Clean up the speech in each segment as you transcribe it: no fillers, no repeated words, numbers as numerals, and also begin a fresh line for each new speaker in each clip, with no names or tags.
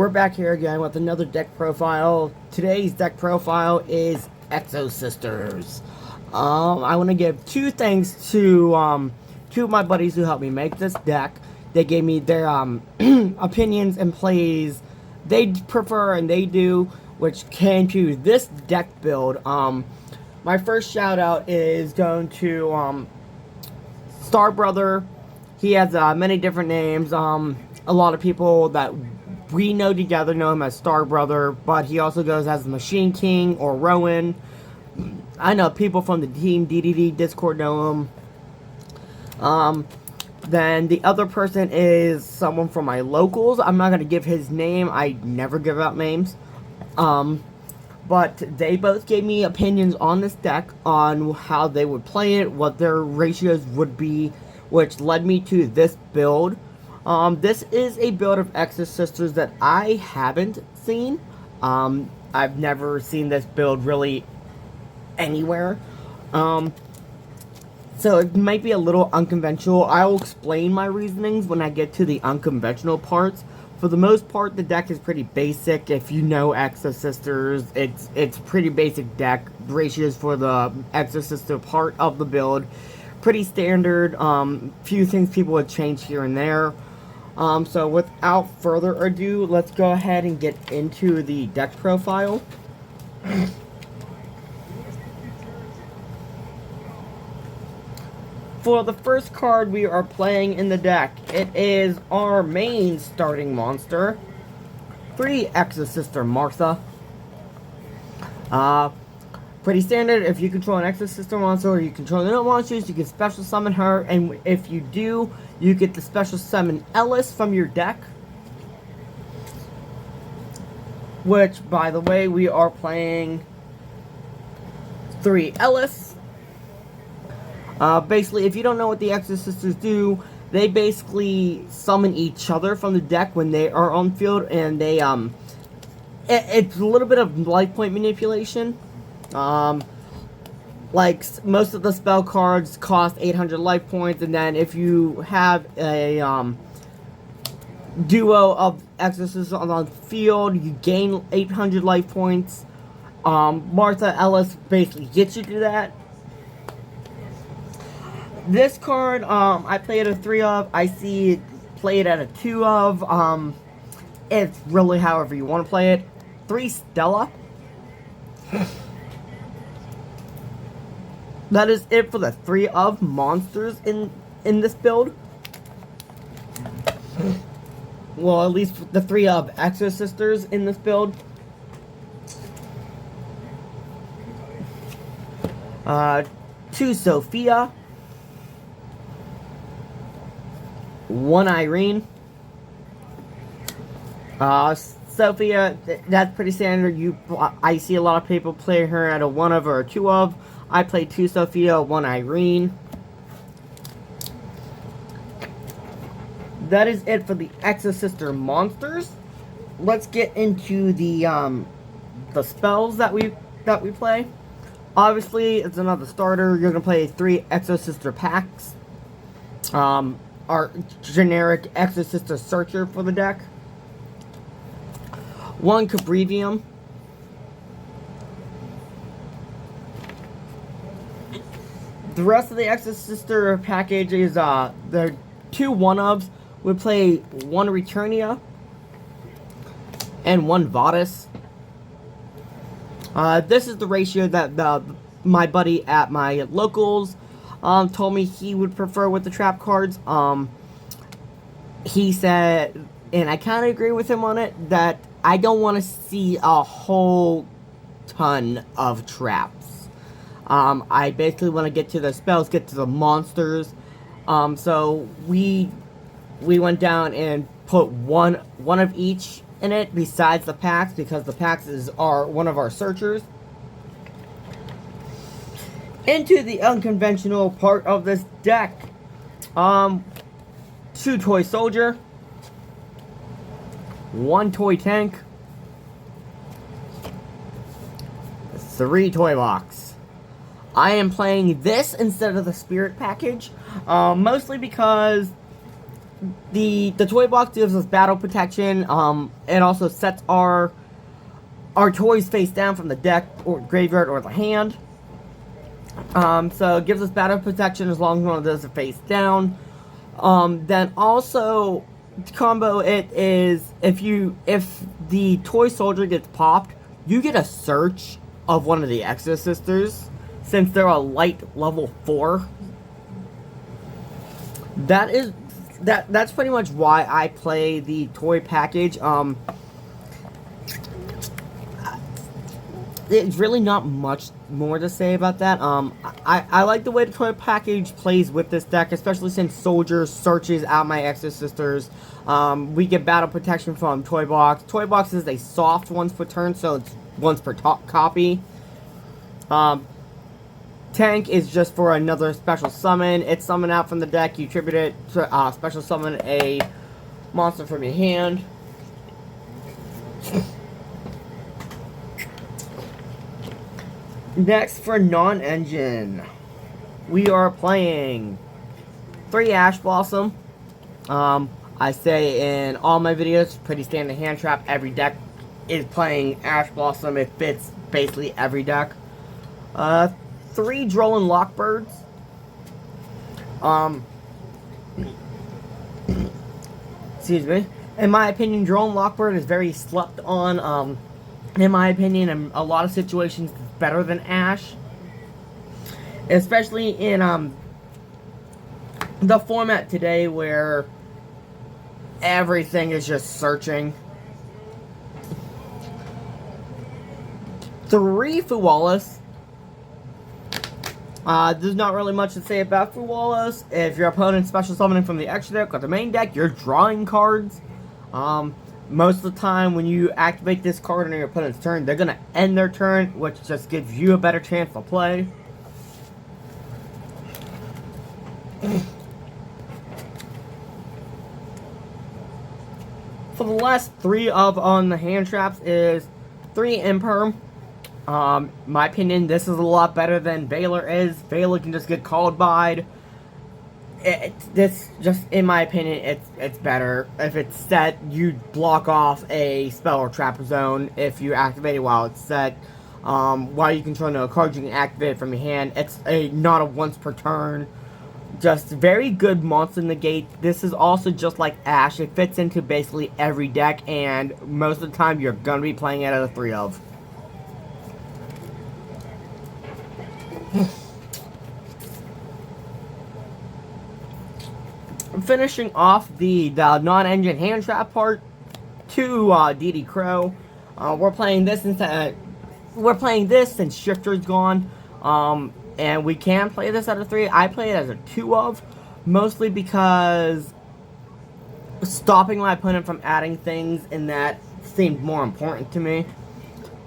we're back here again with another deck profile. Today's deck profile is Exosisters. I want to give two thanks to two of my buddies who helped me make this deck. They gave me their opinions and plays they prefer and they do, which came to this deck build. My first shout out is going to Star Brother. He has many different names. A lot of people that we know together know him as Star Brother, but he also goes as Machine King or Rowan. I know people from the Team DDD Discord know him. Then the other person is someone from my locals. I'm not going to give his name. I never give out names. But they both gave me opinions on this deck, on how they would play it, what their ratios would be, which led me to this build. This is a build of Exosisters that I haven't seen. I've never seen this build really anywhere. So it might be a little unconventional. I'll explain my reasonings when I get to the unconventional parts. For the most part, the deck is pretty basic. If you know Exosisters, it's a pretty basic deck. Ratios for the Exosister part of the build, pretty standard. Few things people would change here and there. So without further ado, let's go ahead and get into the deck profile. For the first card we are playing in the deck, it is our main starting monster, 3 Exosister Martha. Pretty standard. If you control an Exosister monster or you control no monsters, you can special summon her, and if you do, you get the special summon Ellis from your deck. Which, by the way, we are playing 3 Ellis. Basically, if you don't know what the Exosisters do, they basically summon each other from the deck when they are on field, and they, it's a little bit of life point manipulation. Like, most of the spell cards cost 800 life points, and then if you have a, duo of Exorcists on the field, you gain 800 life points. Martha Ellis basically gets you to that. This card, I play it at a 3 of, I see it played at a 2 of, it's really however you want to play it. 3 Stella. That is it for the 3 of monsters in this build. Well, at least the 3 of Exosisters in this build. 2 Sophia. 1 Irene. Sophia, that's pretty standard. I see a lot of people play her at a 1 of or a 2 of. I play 2 Sophia, 1 Irene. That is it for the Exosister monsters. Let's get into the spells that we play. Obviously, it's another starter. You're gonna play 3 Exosister packs. Our generic Exosister Searcher for the deck. 1 Cabrivium. The rest of the Exosister package is the 2 1-ofs. We play 1 Returnia and 1 Vadis. This is the ratio that my buddy at my locals told me he would prefer with the trap cards. He said, and I kind of agree with him on it, that I don't want to see a whole ton of traps. I basically want to get to the spells, get to the monsters. So we went down and put one of each in it besides the packs, because the packs are one of our searchers. Into the unconventional part of this deck. 2 Toy Soldier. 1 Toy Tank. 3 Toy Box. I am playing this instead of the Spirit package. Mostly because the toy box gives us battle protection. It also sets our toys face down from the deck or graveyard or the hand. So it gives us battle protection as long as one of those are face down. Then also to combo it is if the toy soldier gets popped, you get a search of one of the Exosisters since they're a light level 4. That's pretty much why I play the toy package. There's really not much more to say about that. I like the way the toy package plays with this deck, especially since Soldier searches out my Exosisters. We get battle protection from Toy Box. Toy Box is a soft once per turn, so it's once per copy. Tank is just for another special summon. It's summoned out from the deck. You tribute it to special summon a monster from your hand. Next, for non-engine, we are playing 3 Ash Blossom. I say in all my videos, pretty standard hand trap. Every deck is playing Ash Blossom. It fits basically every deck. 3 Drolin Lockbirds. Excuse me. In my opinion, Drolin Lockbird is very slept on. In my opinion, in a lot of situations, it's better than Ash. Especially in the format today where everything is just searching. 3 Fuwalas. There's not really much to say about Fuwalas. If your opponent's special summoning from the extra deck or the main deck, you're drawing cards. Most of the time when you activate this card on your opponent's turn, they're going to end their turn, which just gives you a better chance to play. For the last 3 on the hand traps is 3 Imperm. My opinion, this is a lot better than Valor is. Valor can just get called by. This, just in my opinion, it's better. If it's set, you block off a spell or trap zone if you activate it while it's set. While you control no card, you can activate it from your hand. It's not a once per turn. Just very good monster negate. This is also just like Ash. It fits into basically every deck, and most of the time you're gonna be playing it at a 3 of. Finishing off the non-engine hand trap part, 2 DD Crow. We're playing this instead. We're playing this since Shifter's gone, and we can play this at a 3. I play it as a 2 of, mostly because stopping my opponent from adding things in that seemed more important to me.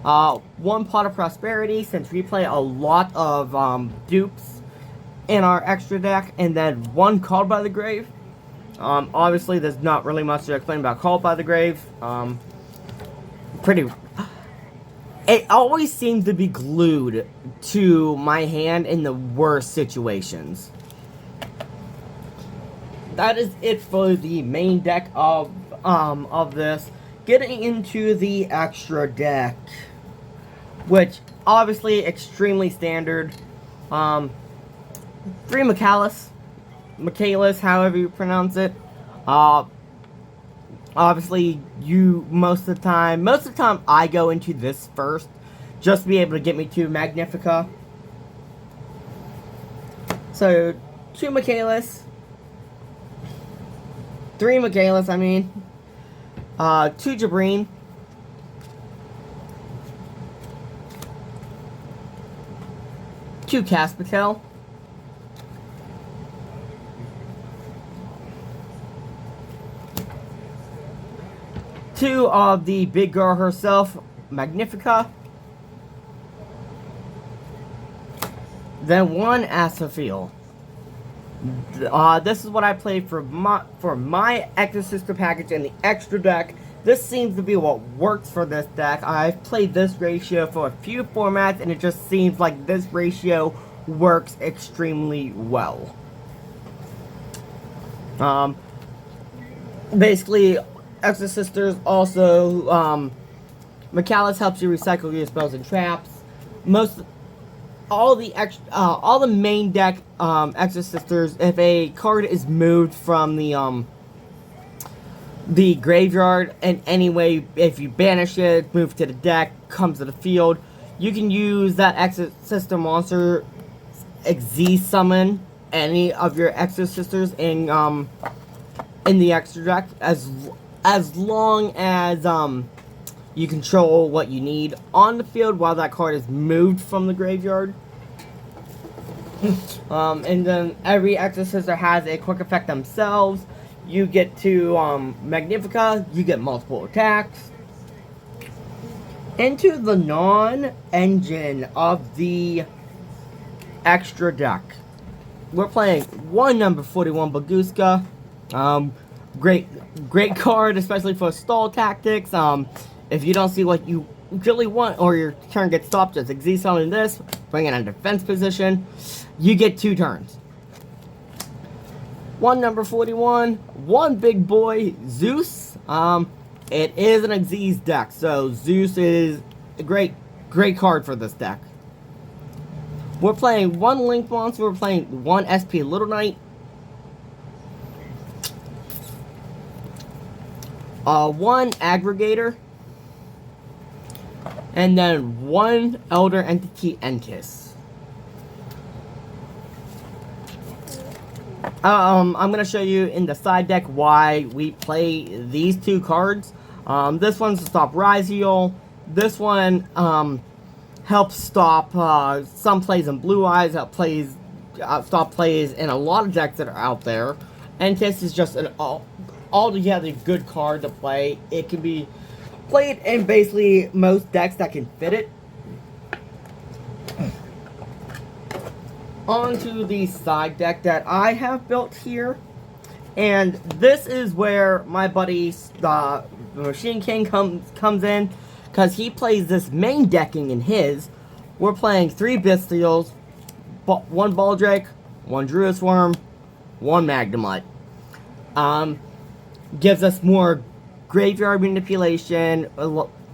1 Pot of Prosperity, since we play a lot of dupes in our extra deck, and then 1 Called by the Grave. Obviously, there's not really much to explain about Called by the Grave. It always seems to be glued to my hand in the worst situations. That is it for the main deck of this. Getting into the extra deck, which obviously extremely standard. 3 Michaelis, however you pronounce it. Obviously, most of the time I go into this first, just to be able to get me to Magnifica. So, 2 Michaelis. 3 Michaelis, I mean. 2 Jabreen. 2 Caspatel. 2 of the big girl herself, Magnifica. Then 1 Asophiel. This is what I played for my Exosister package in the extra deck. This seems to be what works for this deck. I've played this ratio for a few formats, and it just seems like this ratio works extremely well. basically, Exosisters also, Mechalus helps you recycle your spells and traps. Most, all the main deck, Exosisters, if a card is moved from the graveyard in any way, if you banish it, move to the deck, comes to the field, you can use that Exosister monster, summon any of your Exosisters in the extra deck, as long as you control what you need on the field while that card is moved from the graveyard. And then every Exosister has a quick effect themselves. You get to Magnifica, you get multiple attacks. Into the non-engine of the extra deck, we're playing one number 41 Baguska. Great card, especially for stall tactics. If you don't see what you really want or your turn gets stopped, just summon this, bring it in defense position. You get 2 turns. One number 41, one big boy, Zeus. It is an Xyz deck, so Zeus is a great card for this deck. We're playing one Link Monster, we're playing one SP Little Knight. One Aggregator. And then one Elder Entity Entis. I'm going to show you in the side deck why we play these 2 cards. This one's to stop Rise Heal. This one helps stop some plays in Blue Eyes, stop plays in a lot of decks that are out there. Entis is just an altogether good card to play. It can be played in basically most decks that can fit it. Onto the side deck that I have built here, and this is where my buddy the Machine King comes in, because he plays this main decking in his. We're playing 3 Bestials, 1 Baldrake, 1 Druid's Worm, 1 Magnemite. Gives us more graveyard manipulation,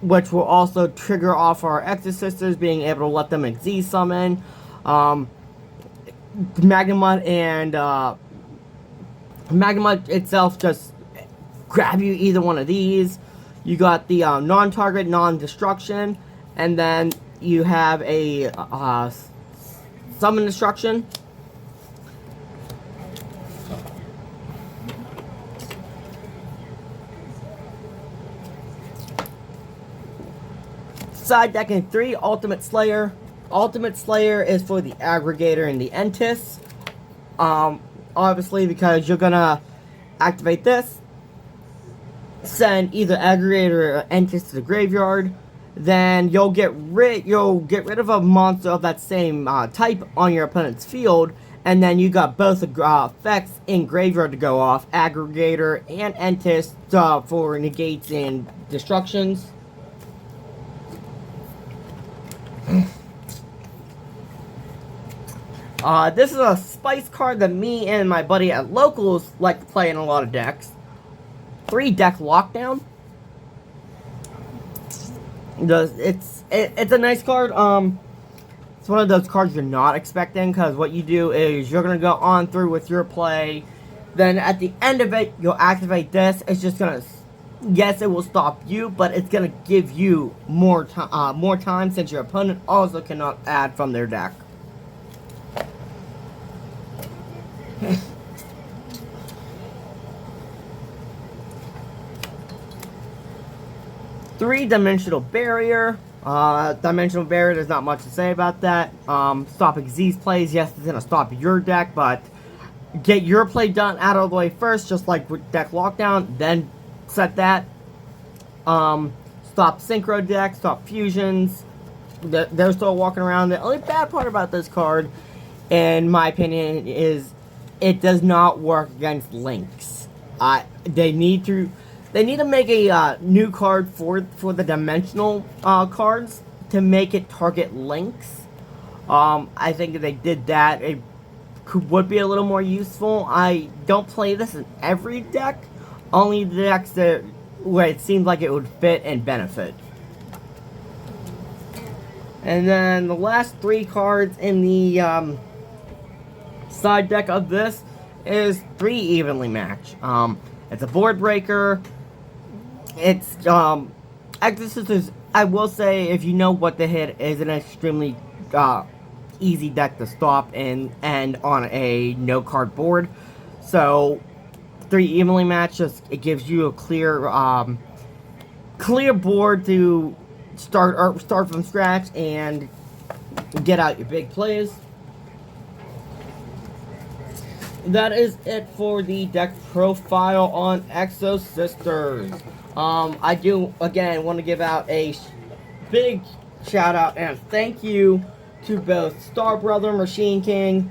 which will also trigger off our Exosisters, being able to let them Xyz summon. Magnemite and Magnemite itself just grab you either one of these. You got the non-target, non-destruction, and then you have a summon destruction. Side decking 3 Ultimate Slayer. Ultimate Slayer is for the Aggregator and the Entis. Obviously, because you're gonna activate this, send either Aggregator or Entis to the graveyard. Then you'll get rid of a monster of that same type on your opponent's field, and then you got both effects in graveyard to go off, Aggregator and Entis for negates and destructions. This is a spice card that me and my buddy at Locals like to play in a lot of decks. 3 Deck Lockdown. It's a nice card. It's one of those cards you're not expecting, because what you do is you're going to go on through with your play. Then at the end of it, you'll activate this. It's just going to... Yes, it will stop you, but it's going to give you more time, since your opponent also cannot add from their deck. Three-dimensional barrier. Dimensional barrier, there's not much to say about that. Stopping Z's plays, yes, it's gonna stop your deck, but get your play done out of the way first, just like with Deck Lockdown, then set that. Stop synchro decks, stop fusions. They're still walking around. The only bad part about this card, in my opinion, is it does not work against links. They need to make a new card for the dimensional cards to make it target links. I think if they did that, would be a little more useful. I don't play this in every deck, Only the decks that where it seems like it would fit and benefit. And then the last 3 cards in the side deck of this is 3 evenly matched. It's a board breaker. It's Exosisters. I will say, if you know what the hit, is an extremely easy deck to stop and on a no card board. So 3 evenly matched, it gives you a clear board to start from scratch and get out your big plays. That is it for the deck profile on Exosisters. I do again want to give out a big shout out and thank you to both Star Brother Machine King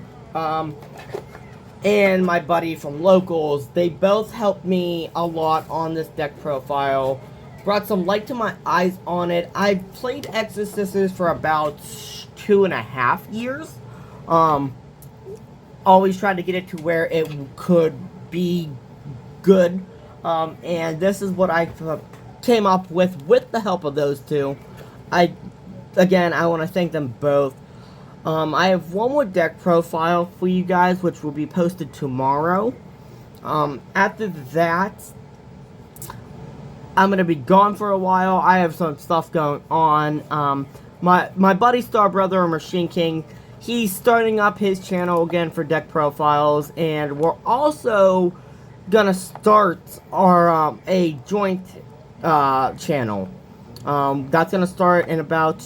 and my buddy from Locals. They both helped me a lot on this deck profile. Brought some light to my eyes on it. I've played Exosisters for about 2.5 years. Always tried to get it to where it could be good. And this is what I came up with the help of those two. I want to thank them both. I have one more deck profile for you guys, which will be posted tomorrow. After that, I'm going to be gone for a while. I have some stuff going on. My buddy Star Brother Machine King, he's starting up his channel again for deck profiles, and we're also going to start our a joint channel. That's going to start in about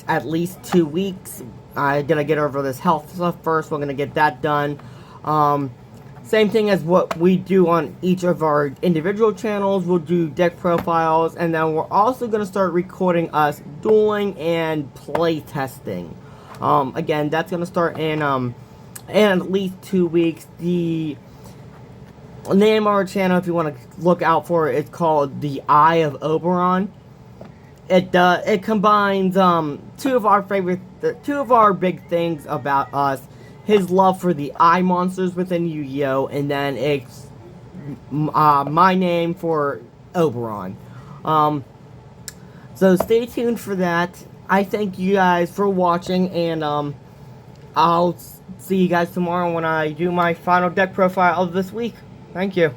at least 2 weeks. I'm going to get over this health stuff first. We're going to get that done. Same thing as what we do on each of our individual channels. We'll do deck profiles, and then we're also going to start recording us dueling and play testing. Again, that's going to start in at least 2 weeks. The name of our channel, if you want to look out for it, it's called The Eye of Oberon. It combines two of our big things about us. His love for the eye monsters within Yu-Gi-Oh! And then it's my name for Oberon. So stay tuned for that. I thank you guys for watching, and I'll see you guys tomorrow when I do my final deck profile of this week. Thank you.